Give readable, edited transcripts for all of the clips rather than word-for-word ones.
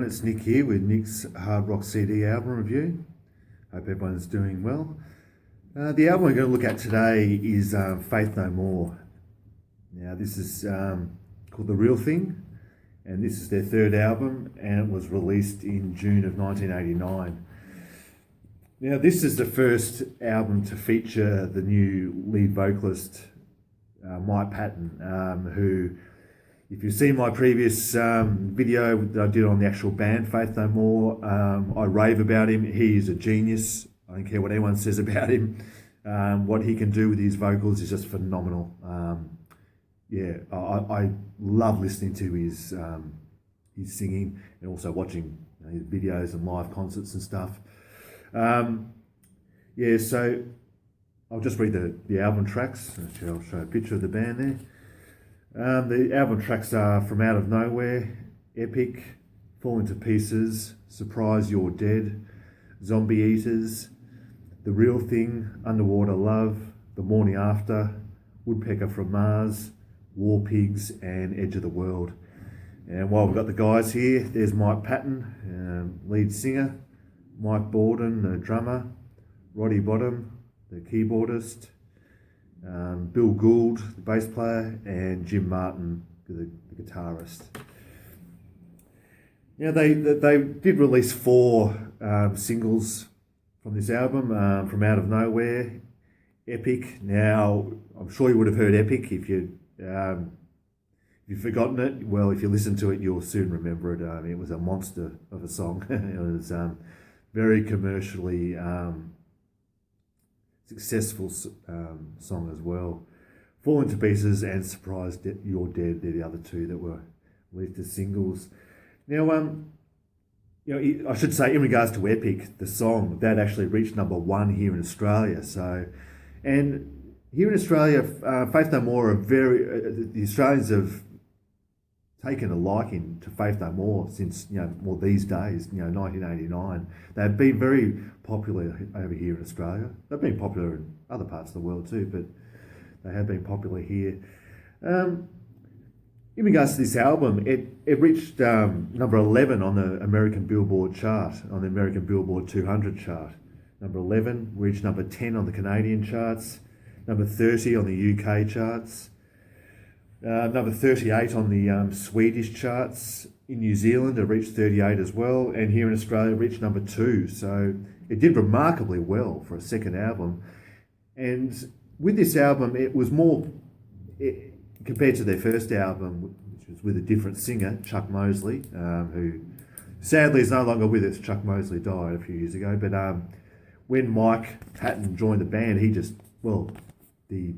everyone, it's Nick here with Nick's Hard Rock CD album review. Hope everyone's doing well. The album we're going to look at today is Faith No More. Now this is called The Real Thing, and this is their third album, and it was released in June of 1989. Now this is the first album to feature the new lead vocalist, Mike Patton, who, if you've seen my previous video that I did on the actual band, Faith No More, I rave about him. He is a genius. I don't care what anyone says about him. What he can do with his vocals is just phenomenal. I love listening to his singing and also watching his videos and live concerts and stuff. So I'll just read the album tracks. I'll show a picture of the band there. The album tracks are From Out of Nowhere, Epic, Falling to Pieces, Surprise You're Dead, Zombie Eaters, The Real Thing, Underwater Love, The Morning After, Woodpecker from Mars, War Pigs, and Edge of the World. And while we've got the guys here, there's Mike Patton, lead singer, Mike Borden, the drummer, Roddy Bottom, the keyboardist, Bill Gould, the bass player, and Jim Martin, the guitarist. Now they did release 4 singles from this album. From Out of Nowhere, Epic. Now I'm sure you would have heard Epic if you've forgotten it. Well, if you listen to it, you'll soon remember it. It was a monster of a song. It was very commercially successful song as well. Falling to Pieces and Surprise You're Dead, they're the other 2 that were released as singles. Now, I should say, in regards to Epic, the song, that actually reached number 1 here in Australia. So, and here in Australia, Faith No More are the Australians have taken a liking to Faith No More since, these days, 1989. They've been very popular over here in Australia. They've been popular in other parts of the world too, but they have been popular here. In regards to this album, it reached number 11 on the American Billboard chart, on the American Billboard 200 chart. Number 11, reached number 10 on the Canadian charts, number 30 on the UK charts, number 38 on the Swedish charts. In New Zealand, it reached 38 as well, and here in Australia, it reached number 2. So it did remarkably well for a second album. And with this album, it was more, compared to their first album, which was with a different singer, Chuck Mosley, who sadly is no longer with us. Chuck Mosley died a few years ago. But when Mike Patton joined the band, he just, the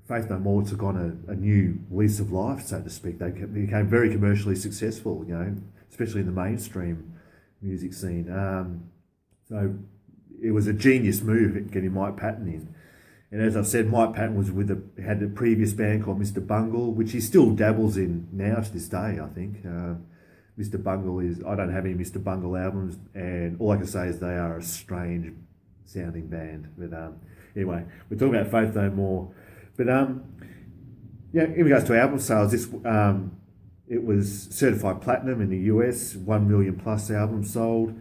Faith No More took on a new lease of life, so to speak. They became very commercially successful, especially in the mainstream music scene. So it was a genius move getting Mike Patton in. And as I've said, Mike Patton had a previous band called Mr. Bungle, which he still dabbles in now to this day, I think. Mr. Bungle I don't have any Mr. Bungle albums, and all I can say is they are a strange sounding band. But anyway, we're talking about Faith No More. But in regards to album sales, it was certified platinum in the US, 1 million plus albums sold,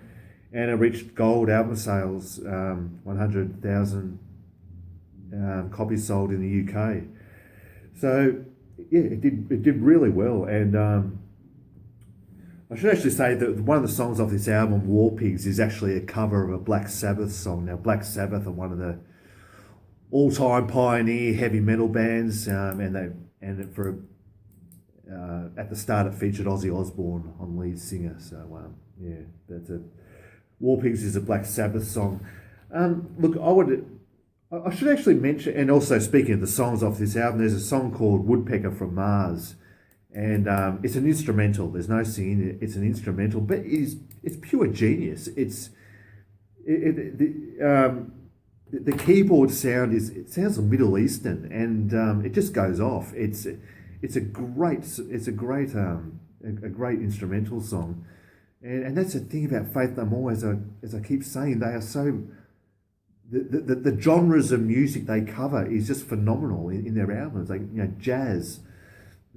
and it reached gold album sales, 100,000 copies sold in the UK. So it did really well. And I should actually say that one of the songs off this album, War Pigs, is actually a cover of a Black Sabbath song. Now, Black Sabbath are one of the all-time pioneer heavy metal bands, at the start it featured Ozzy Osbourne on lead singer. So War Pigs is a Black Sabbath song. I should actually mention, and also speaking of the songs off this album, there's a song called Woodpecker from Mars, and it's an instrumental. There's no singing. It's an instrumental, but it's pure genius. The keyboard sound sounds Middle Eastern, and it just goes off. It's a great instrumental song, and that's the thing about Faith No More. As I keep saying, they are so the genres of music they cover is just phenomenal in their albums. Like jazz,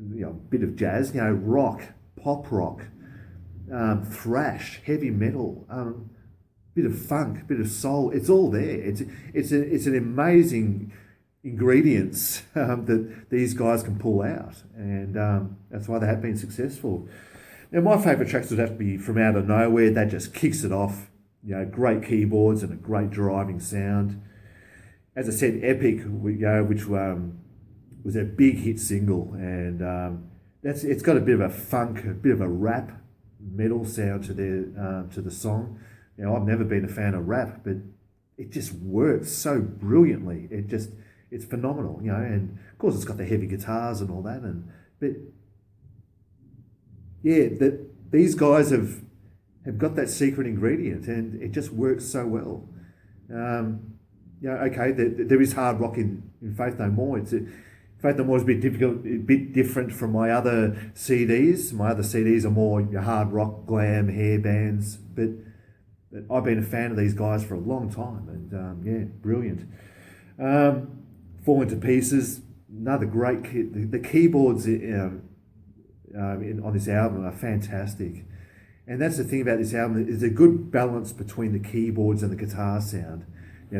a bit of jazz, rock, pop rock, thrash, heavy metal, bit of funk, bit of soul. It's all there. It's an amazing ingredients that these guys can pull out, and that's why they have been successful. Now, my favourite tracks would have to be From Out of Nowhere. That just kicks it off. Great keyboards and a great driving sound. As I said, Epic, which was a big hit single, and it's got a bit of a funk, a bit of a rap, metal sound to the song. I've never been a fan of rap, but it just works so brilliantly. It's phenomenal, and of course it's got the heavy guitars and all that, but yeah, these guys have got that secret ingredient, and it just works so well. Okay, there is hard rock in Faith No More. Faith No More is a bit different from my other CDs. My other CDs are more your hard rock, glam, hair bands, but I've been a fan of these guys for a long time, and brilliant. Falling to Pieces, another great the keyboards on this album are fantastic, and that's the thing about this album, is a good balance between the keyboards and the guitar sound.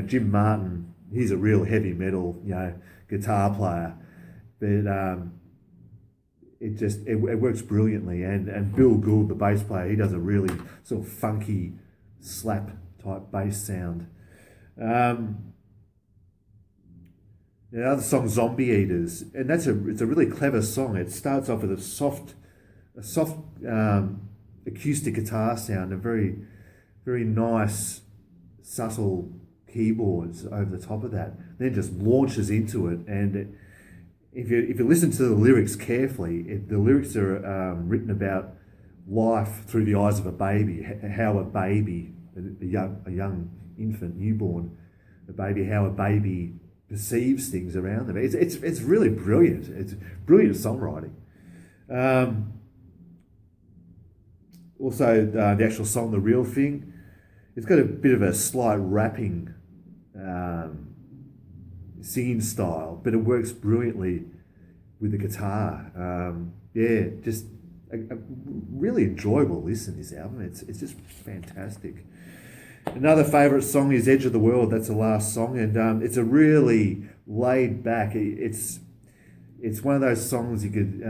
Jim Martin, he's a real heavy metal guitar player, but it works brilliantly, and Bill Gould, the bass player, he does a really sort of funky slap type bass sound. The other song, Zombie Eaters, and it's a really clever song. It starts off with a soft acoustic guitar sound, and very, very nice, subtle keyboards over the top of that. Then just launches into it, and if you listen to the lyrics carefully, the lyrics are written about life through the eyes of a baby. How a baby, a young infant, newborn, how a baby perceives things around them. It's really brilliant. It's brilliant songwriting. Also, the actual song, The Real Thing, it's got a bit of a slight rapping singing style, but it works brilliantly with the guitar. Just a really enjoyable listen, this album. It's just fantastic. Another favourite song is Edge of the World. That's the last song, and it's a really laid back. It's one of those songs you could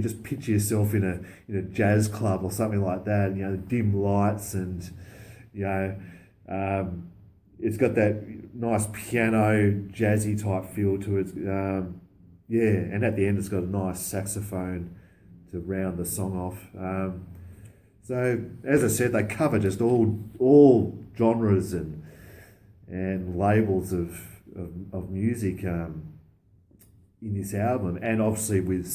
just picture yourself in a jazz club or something like that. Dim lights, and it's got that nice piano jazzy type feel to it. And at the end it's got a nice saxophone to round the song off. So, as I said, they cover just all genres and labels of music in this album, and obviously with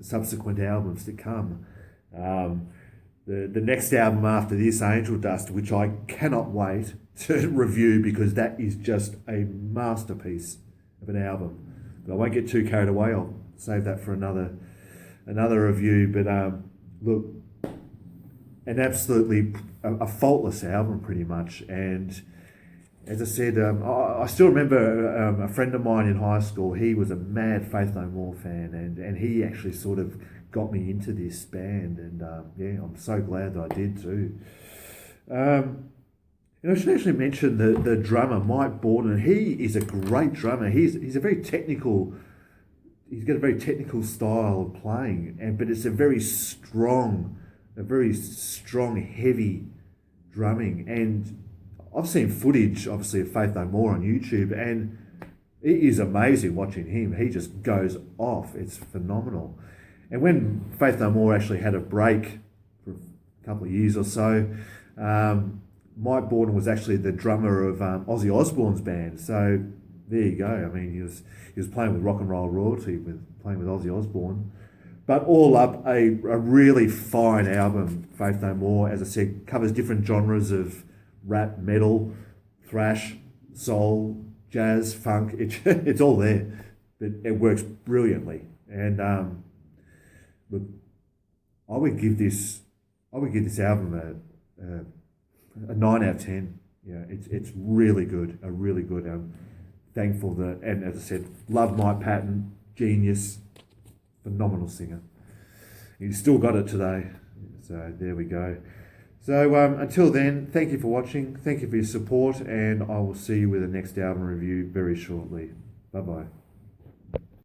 subsequent albums to come. The next album after this, Angel Dust, which I cannot wait to review, because that is just a masterpiece of an album. But I won't get too carried away. I'll save that for another review. But look, an absolutely a faultless album, pretty much. And as I said, I still remember a friend of mine in high school. He was a mad Faith No More fan, and he actually sort of got me into this band. And I'm so glad that I did too. I should actually mention the drummer, Mike Borden. He is a great drummer. He's a very technical. He's got a very technical style of playing, but it's a very strong, heavy drumming. And I've seen footage, obviously, of Faith No More on YouTube, and it is amazing watching him. He just goes off. It's phenomenal. And when Faith No More actually had a break for a couple of years or so, Mike Borden was actually the drummer of Ozzy Osbourne's band. So there you go. I mean, he was playing with rock and roll royalty, playing with Ozzy Osbourne. But all up, a really fine album, Faith No More. As I said, covers different genres of rap, metal, thrash, soul, jazz, funk. It's all there, but it works brilliantly. And look, I would give this album a 9 out of 10. It's really good, a really good album. Thankful that, and as I said, love Mike Patton, genius, phenomenal singer. He's still got it today. So there we go. So until then, thank you for watching. Thank you for your support, and I will see you with the next album review very shortly. Bye bye.